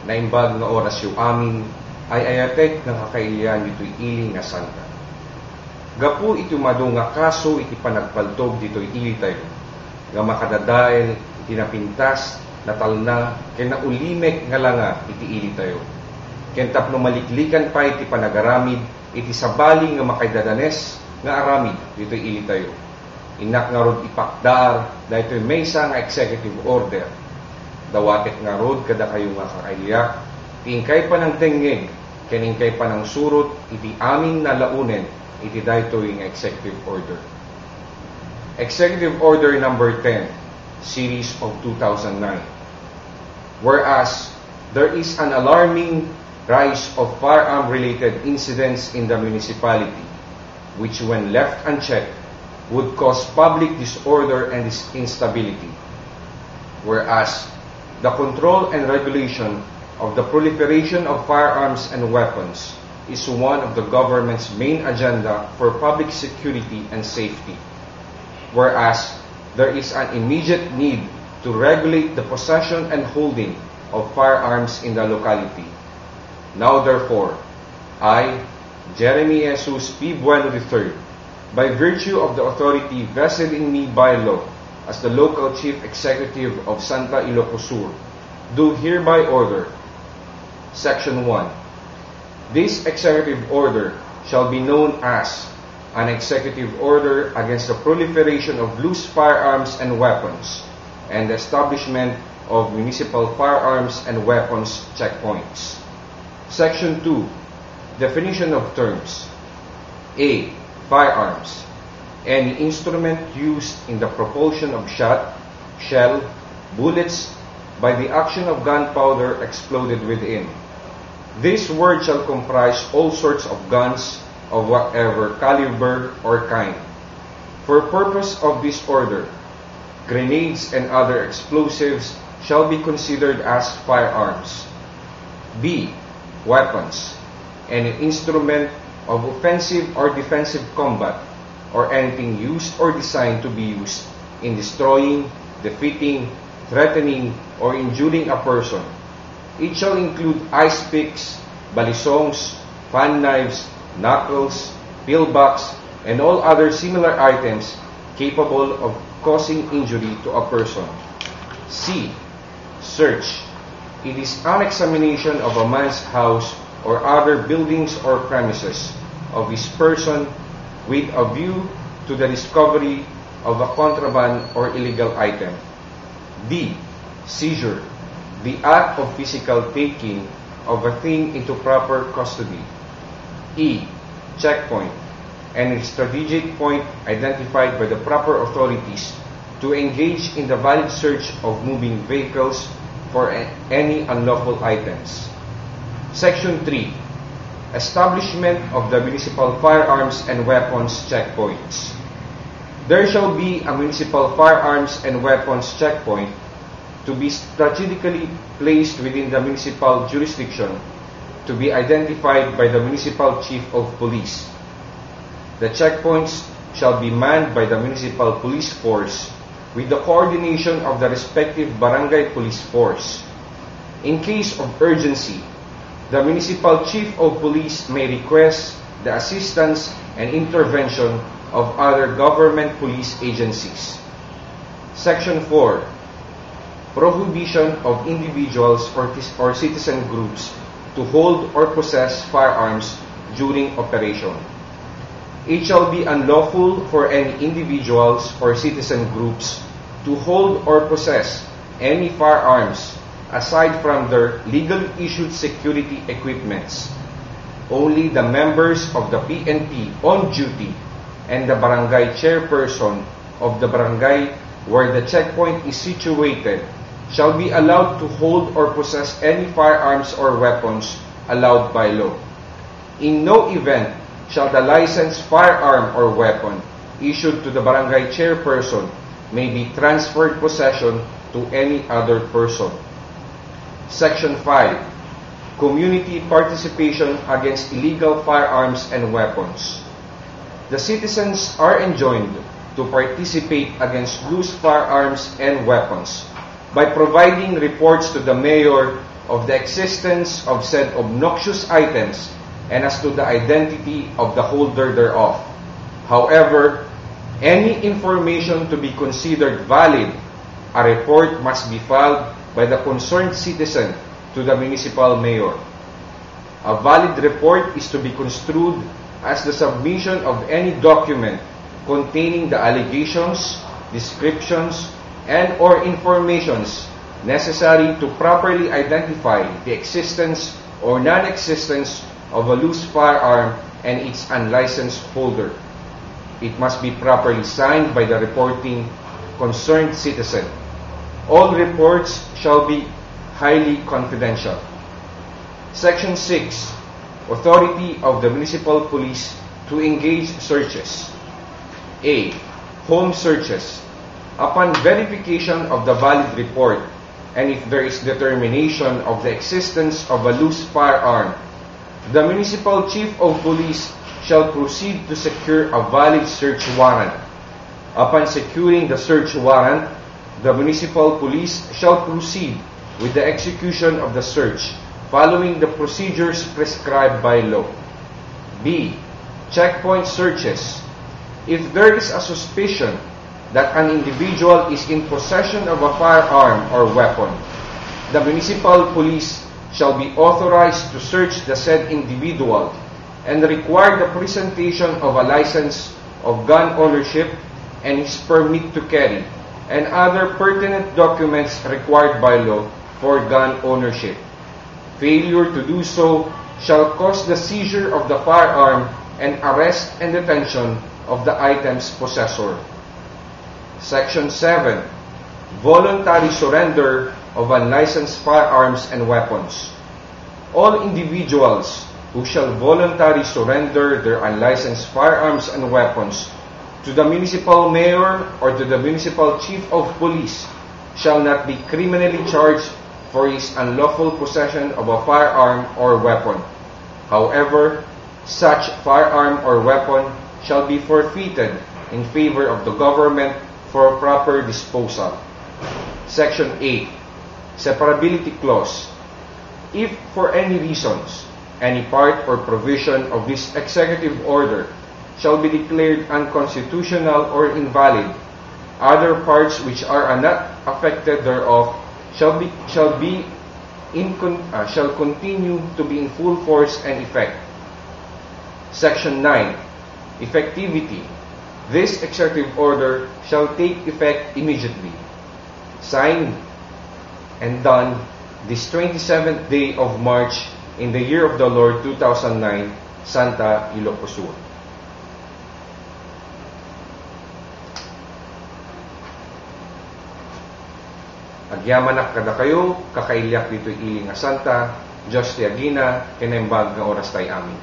na imbag nga oras yu amin ay ayatek ng kakailian dito'y iling nga santa. Gapu iti umado nga kaso iti panagpaltog dito'y ili tayo, nga makadadael iti napintas natalna ken naulimek nga langa iti ili tayo. Ken tapno maliklikan pa iti panagaramid iti sabali nga makaidadanes nga aramid dito'y ili tayo. Inak nga rod ipakdar dahito'y maysa nga executive order. Dawaket nga rod kada kayo nga kakaiyak, tingkay pa ng tengeg, keningkay pa ng surot, iti amin na launen, iti dahito'y nga executive order. Executive Order number 10, Series of 2009. Whereas, there is an alarming rise of firearm-related incidents in the municipality, which when left unchecked, would cause public disorder and instability. Whereas, the control and regulation of the proliferation of firearms and weapons is one of the government's main agenda for public security and safety. Whereas, there is an immediate need to regulate the possession and holding of firearms in the locality. Now therefore, I, Jeremy Jesus P. Bueno III, by virtue of the authority vested in me by law as the local chief executive of Santa Ilocos Sur, do hereby order, Section 1. This executive order shall be known as an executive order against the proliferation of loose firearms and weapons and the establishment of municipal firearms and weapons checkpoints. Section 2. Definition of terms. A. Firearms. Any instrument used in the propulsion of shot, shell, bullets by the action of gunpowder exploded within. This word shall comprise all sorts of guns of whatever caliber or kind. For purpose of this order, grenades and other explosives shall be considered as firearms. B. Weapons. Any instrument of offensive or defensive combat, or anything used or designed to be used in destroying, defeating, threatening, or injuring a person. It shall include ice picks, balisongs, fan knives, knuckles, pillbox, and all other similar items capable of causing injury to a person. C. Search. It is an examination of a man's house or other buildings or premises of his person with a view to the discovery of a contraband or illegal item. D. Seizure. The act of physical taking of a thing into proper custody. E. Checkpoint. Any strategic point identified by the proper authorities to engage in the valid search of moving vehicles for any unlawful items. Section 3. Establishment of the municipal firearms and weapons checkpoints. There shall be a municipal firearms and weapons checkpoint to be strategically placed within the municipal jurisdiction, to be identified by the municipal chief of police. The checkpoints shall be manned by the municipal police force with the coordination of the respective barangay police force. In case of urgency, the municipal chief of police may request the assistance and intervention of other government police agencies. Section 4. Prohibition of individuals or citizen groups to hold or possess firearms during operation. It shall be unlawful for any individuals or citizen groups to hold or possess any firearms aside from their legally issued security equipments. Only the members of the PNP on duty and the barangay chairperson of the barangay where the checkpoint is situated shall be allowed to hold or possess any firearms or weapons allowed by law. In no event shall the licensed firearm or weapon issued to the barangay chairperson may be transferred possession to any other person. Section 5. Community participation against illegal firearms and weapons. The citizens are enjoined to participate against loose firearms and weapons by providing reports to the mayor of the existence of said obnoxious items and as to the identity of the holder thereof. However, any information to be considered valid, a report must be filed by the concerned citizen to the municipal mayor. A valid report is to be construed as the submission of any document containing the allegations, descriptions, and or informations necessary to properly identify the existence or non-existence of a loose firearm and its unlicensed holder. It must be properly signed by the reporting concerned citizen. All reports shall be highly confidential. Section 6. Authority of the Municipal Police to engage searches. A. Home searches. Upon verification of the valid report, and if there is determination of the existence of a loose firearm, the Municipal Chief of Police shall proceed to secure a valid search warrant. Upon securing the search warrant, the Municipal Police shall proceed with the execution of the search, following the procedures prescribed by law. B. Checkpoint searches. If there is a suspicion that an individual is in possession of a firearm or weapon, the Municipal Police shall be authorized to search the said individual and require the presentation of a license of gun ownership and his permit to carry, and other pertinent documents required by law for gun ownership. Failure to do so shall cause the seizure of the firearm and arrest and detention of the item's possessor. Section 7. Voluntary surrender of unlicensed firearms and weapons. All individuals who shall voluntarily surrender their unlicensed firearms and weapons to the municipal mayor or to the municipal chief of police shall not be criminally charged for his unlawful possession of a firearm or weapon. However, such firearm or weapon shall be forfeited in favor of the government for proper disposal. Section 8. Separability Clause. If for any reasons, any part or provision of this executive order shall be declared unconstitutional or invalid, other parts which are not affected thereof shall continue to be in full force and effect. Section 9. Effectivity. This executive order shall take effect immediately. Signed and done this 27th day of March in the year of the Lord 2009, Santa Ilocos Sur. Agyamanak kada kayo, kakailyak dito'y iling nga Santa, Diyos ti agina, kinembag nga oras tay amin.